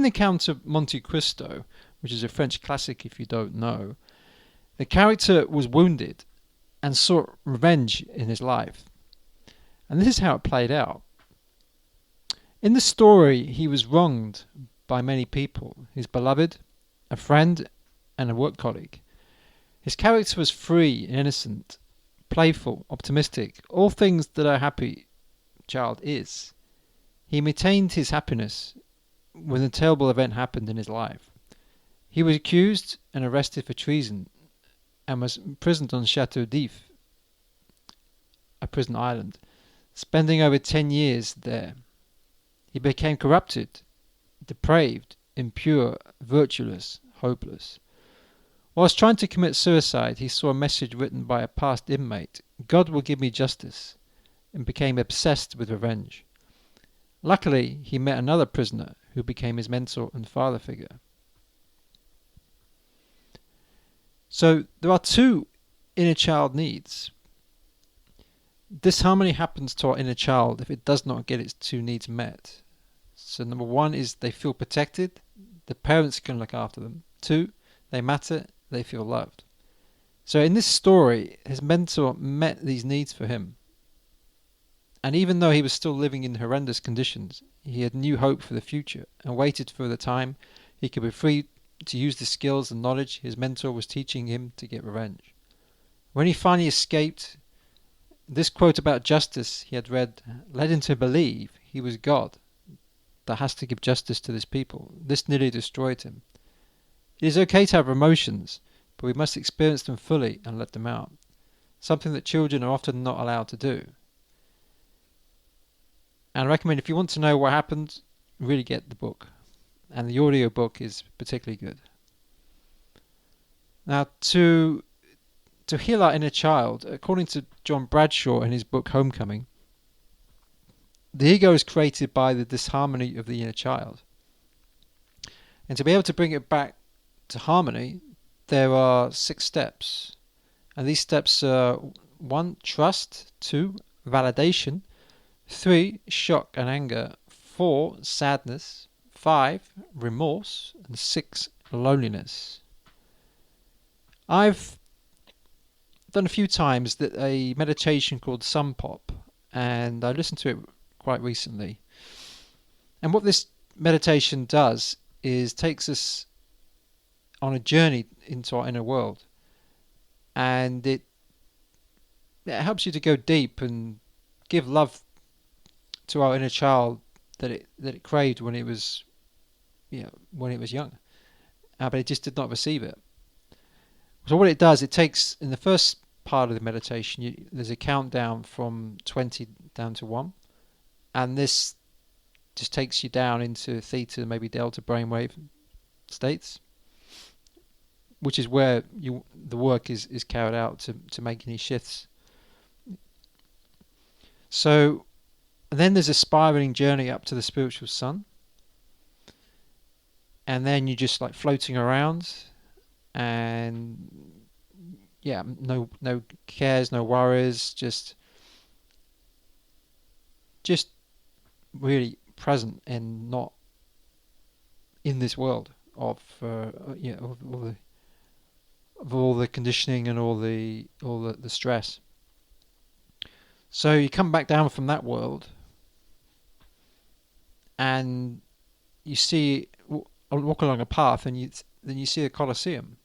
the Count of Monte Cristo, which is a French classic if you don't know, the character was wounded and sought revenge in his life. And this is how it played out. In the story, he was wronged by many people, his beloved, a friend, and a work colleague. His character was free and innocent, playful, optimistic, all things that a happy child is. He maintained his happiness when a terrible event happened in his life. He was accused and arrested for treason and was imprisoned on Chateau d'If, a prison island, spending over 10 years there. He became corrupted, depraved, impure, virtueless, hopeless. Whilst trying to commit suicide, he saw a message written by a past inmate, "God will give me justice," and became obsessed with revenge. Luckily, he met another prisoner who became his mentor and father figure. So there are two inner child needs. Disharmony happens to our inner child if it does not get its two needs met. So number one is they feel protected, the parents can look after them. Two, they matter, they feel loved. So in this story, his mentor met these needs for him. And even though he was still living in horrendous conditions, he had new hope for the future and waited for the time he could be free to use the skills and knowledge his mentor was teaching him to get revenge. When he finally escaped, this quote about justice he had read led him to believe he was God that has to give justice to this people. This nearly destroyed him. It is okay to have emotions, but we must experience them fully and let them out, something that children are often not allowed to do. And I recommend, if you want to know what happened, really get the book. And the audio book is particularly good. Now, to heal our inner child, according to John Bradshaw in his book Homecoming, the ego is created by the disharmony of the inner child. And to be able to bring it back to harmony, there are 6 steps. And these steps are 1, trust; 2, validation; 3, shock and anger; 4, sadness; 5, remorse; and 6, loneliness. I've done a few times a meditation called Sun Pop, and I listened to it quite recently. And what this meditation does is takes us on a journey into our inner world, and it helps you to go deep and give love to our inner child that it craved when it was young, but it just did not receive it. So what it does, it takes, in the first part of the meditation, there's a countdown from 20 down to 1, and this just takes you down into theta, maybe delta brainwave states, which is where the work is carried out to make any shifts. So then there's a spiraling journey up to the spiritual sun, and then you're just like floating around, and no cares, no worries, just really present and not in this world of all the conditioning and all the stress. So you come back down from that world, and you walk along a path, and then you see a Colosseum,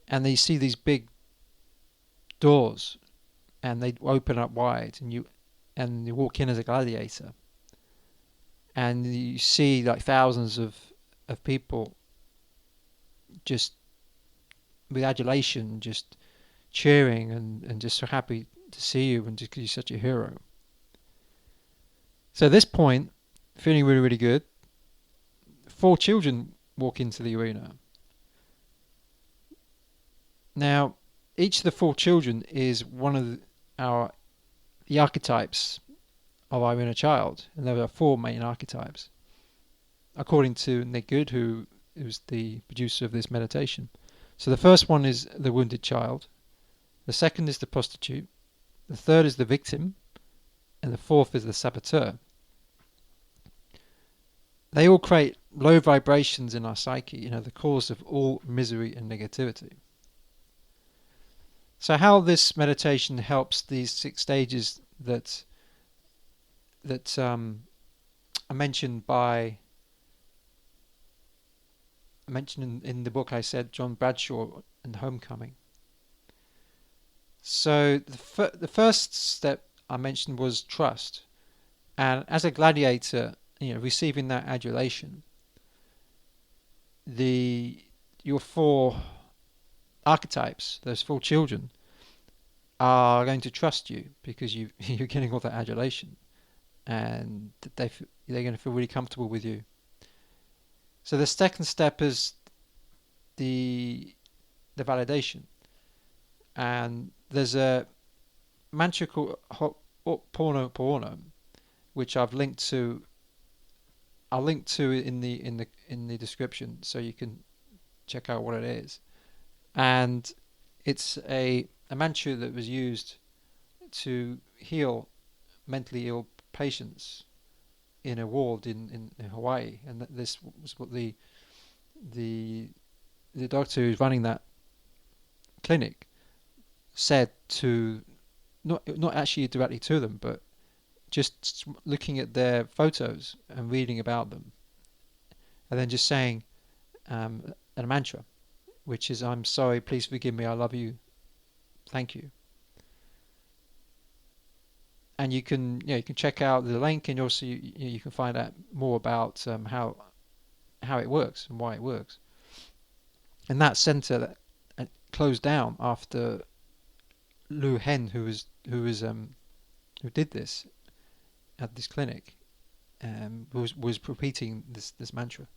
and then you see these big doors, and they open up wide, and you walk in as a gladiator, and you see like thousands of people just with adulation, just cheering and just so happy to see you, and just because you're such a hero. So at this point, feeling really, really good, 4 children walk into the arena. Now, each of the 4 children is one of the archetypes of our inner child, and there are 4 main archetypes, according to Nick Good, who was the producer of this meditation. So the first one is the wounded child, the second is the prostitute, the third is the victim, and the fourth is the saboteur. They all create low vibrations in our psyche, the cause of all misery and negativity. So how this meditation helps these 6 stages that are mentioned in the book I said, John Bradshaw and Homecoming. So the first step I mentioned was trust, and as a gladiator, receiving that adulation, your 4 archetypes, those 4 children, are going to trust you because you're getting all that adulation, and they're going to feel really comfortable with you. So the second step is the validation, and there's a mantra called Ho'oponopono, which I'll link to in the description, so you can check out what it is. And it's a mantra that was used to heal mentally ill patients in a ward in Hawaii, and this was what the doctor who's running that clinic said to, not actually directly to them, but just looking at their photos and reading about them, and then just saying a mantra, which is, "I'm sorry, please forgive me, I love you, thank you." And you can check out the link, and also you can find out more about how it works and why it works. And that center that closed down after Lu Hen, who did this at this clinic, was repeating this mantra.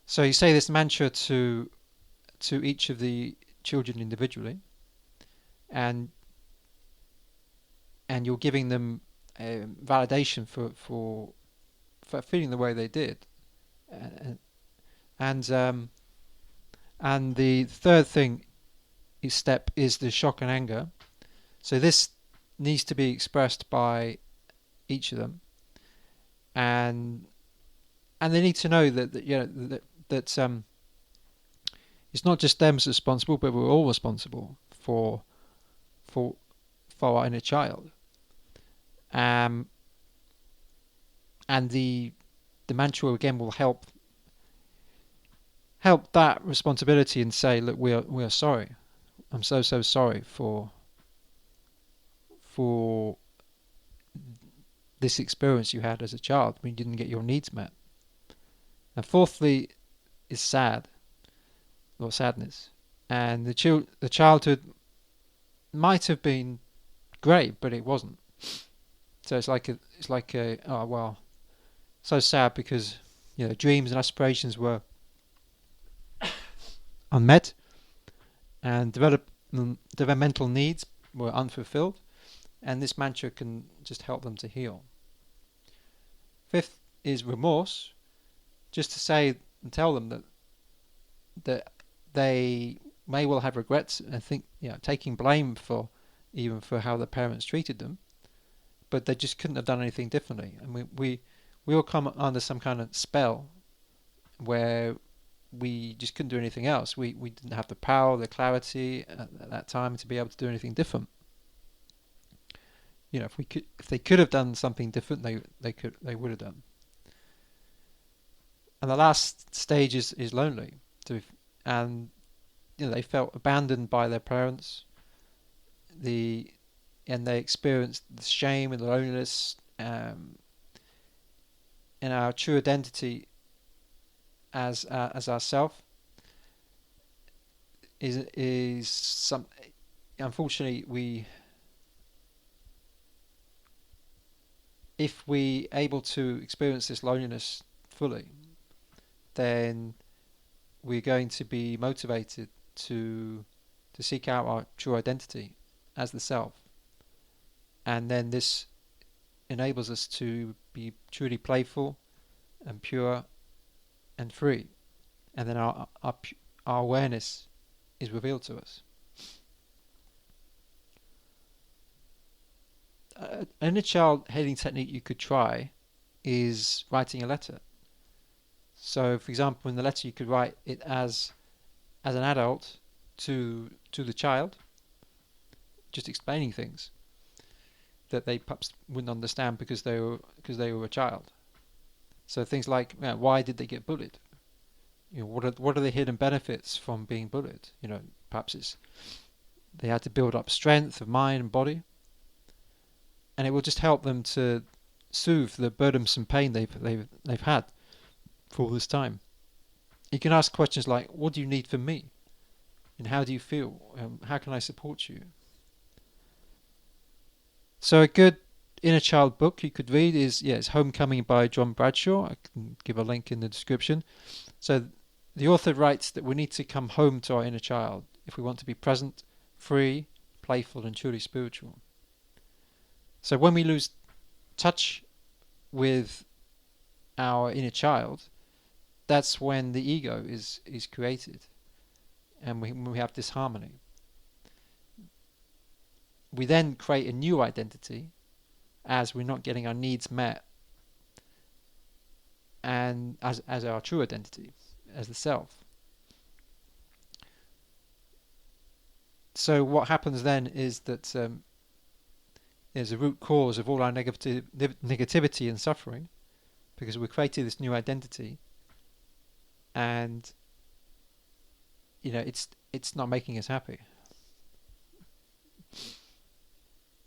So you say this mantra to each of the children individually, and you're giving them validation for feeling the way they did, and the third step is the shock and anger. So this needs to be expressed by each of them, and they need to know that it's not just them responsible, but we're all responsible for our inner child. And the mantra again will help that responsibility and say, look, we are sorry. I'm so sorry for this experience you had as a child when you didn't get your needs met. And fourthly is sadness. And the childhood might have been great, but it wasn't. So it's like oh well, so sad because dreams and aspirations were unmet, and developmental needs were unfulfilled, and this mantra can just help them to heal. Fifth is remorse, just to say and tell them that they may well have regrets and think, taking blame for how the parents treated them, but they just couldn't have done anything differently. And we all come under some kind of spell where we just couldn't do anything else. We didn't have the power, the clarity at that time to be able to do anything different. If they could have done something different, they would have done. And the last stage is lonely, and they felt abandoned by their parents. And they experienced the shame and the loneliness, and our true identity as ourself is some. Unfortunately, if we able to experience this loneliness fully, then we're going to be motivated to seek out our true identity as the self, and then this enables us to be truly playful and pure and free, and then our awareness is revealed to us. An inner child healing technique you could try is writing a letter. So, for example, in the letter you could write it as an adult to the child, just explaining things that they perhaps wouldn't understand because they were a child. So things like, why did they get bullied? What are the hidden benefits from being bullied? Perhaps it's they had to build up strength of mind and body, and it will just help them to soothe the burdensome pain they've had for all this time. You can ask questions like, "What do you need from me? And how do you feel? How can I support you?" So a good inner child book you could read is it's Homecoming by John Bradshaw. I can give a link in the description. So the author writes that we need to come home to our inner child if we want to be present, free, playful, and truly spiritual. So when we lose touch with our inner child, that's when the ego is created, and we have disharmony. We then create a new identity as we're not getting our needs met, and as our true identity, as the self. So what happens then is that there's a root cause of all our negativity and suffering, because we created this new identity, and it's not making us happy,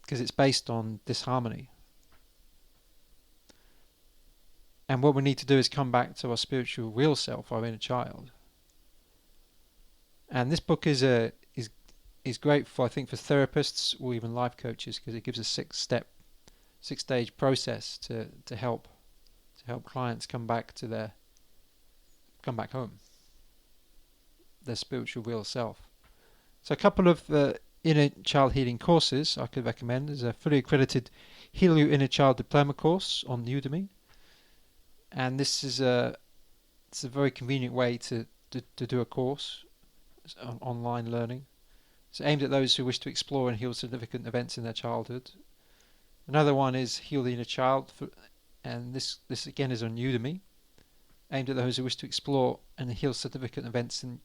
because it's based on disharmony. And what we need to do is come back to our spiritual real self, our inner child. And this book is great for, I think, for therapists or even life coaches, because it gives a six-stage process to help clients come back home, their spiritual real self. So a couple of inner child healing courses I could recommend. There's a fully accredited Heal Your Inner Child diploma course on Udemy, and this is it's a very convenient way to do a course. It's online learning. It's aimed at those who wish to explore and heal significant events in their childhood. Another one is Heal the Inner Child, and this again is on Udemy, aimed at those who wish to explore and heal significant events in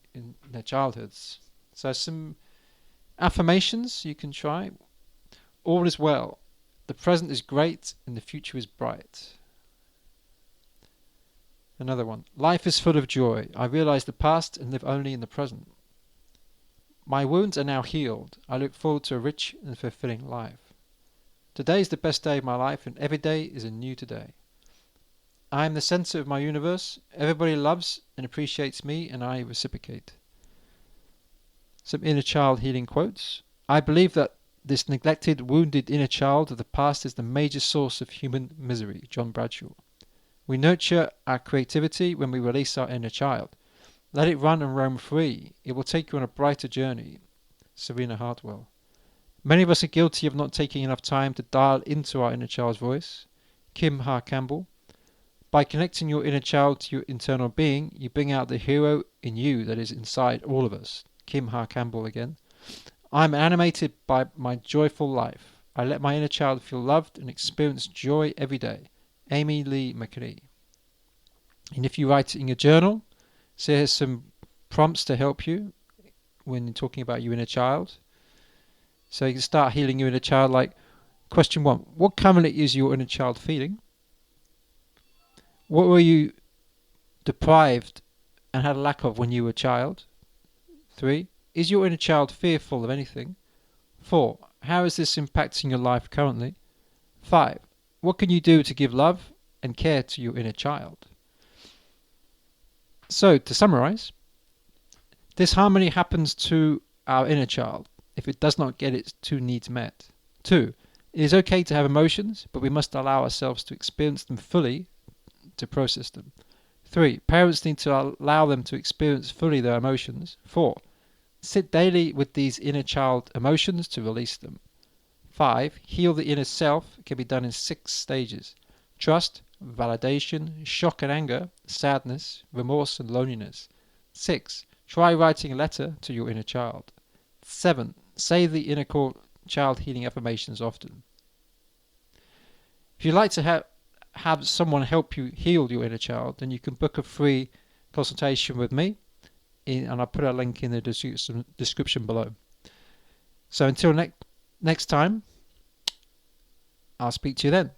their childhoods. So some affirmations you can try. All is well. The present is great and the future is bright. Another one. Life is full of joy. I realize the past and live only in the present. My wounds are now healed. I look forward to a rich and fulfilling life. Today is the best day of my life, and every day is a new today. I am the center of my universe. Everybody loves and appreciates me, and I reciprocate. Some inner child healing quotes. I believe that this neglected, wounded inner child of the past is the major source of human misery. John Bradshaw. We nurture our creativity when we release our inner child. Let it run and roam free. It will take you on a brighter journey. Serena Hartwell. Many of us are guilty of not taking enough time to dial into our inner child's voice. Kim Ha Campbell. By connecting your inner child to your internal being, you bring out the hero in you that is inside all of us. Kim Ha Campbell again. I'm animated by my joyful life. I let my inner child feel loved and experience joy every day. Amy Lee McNee. And if you write it in your journal, so here's some prompts to help you when you're talking about your inner child. So you can start healing your inner child, like question 1. What currently is your inner child feeling? What were you deprived and had a lack of when you were a child? 3. Is your inner child fearful of anything? 4. How is this impacting your life currently? 5. What can you do to give love and care to your inner child? So, to summarize, disharmony happens to our inner child if it does not get its 2 needs met. 2. It is okay to have emotions, but we must allow ourselves to experience them fully to process them. 3. Parents need to allow them to experience fully their emotions. 4. Sit daily with these inner child emotions to release them. 5. Heal the inner self can be done in 6 stages. Trust, validation, shock and anger, sadness, remorse and loneliness. 6. Try writing a letter to your inner child. 7. Say the inner core child healing affirmations often. If you'd like to have someone help you heal your inner child, then you can book a free consultation with me, and I'll put a link in the description below. So until next time, I'll speak to you then.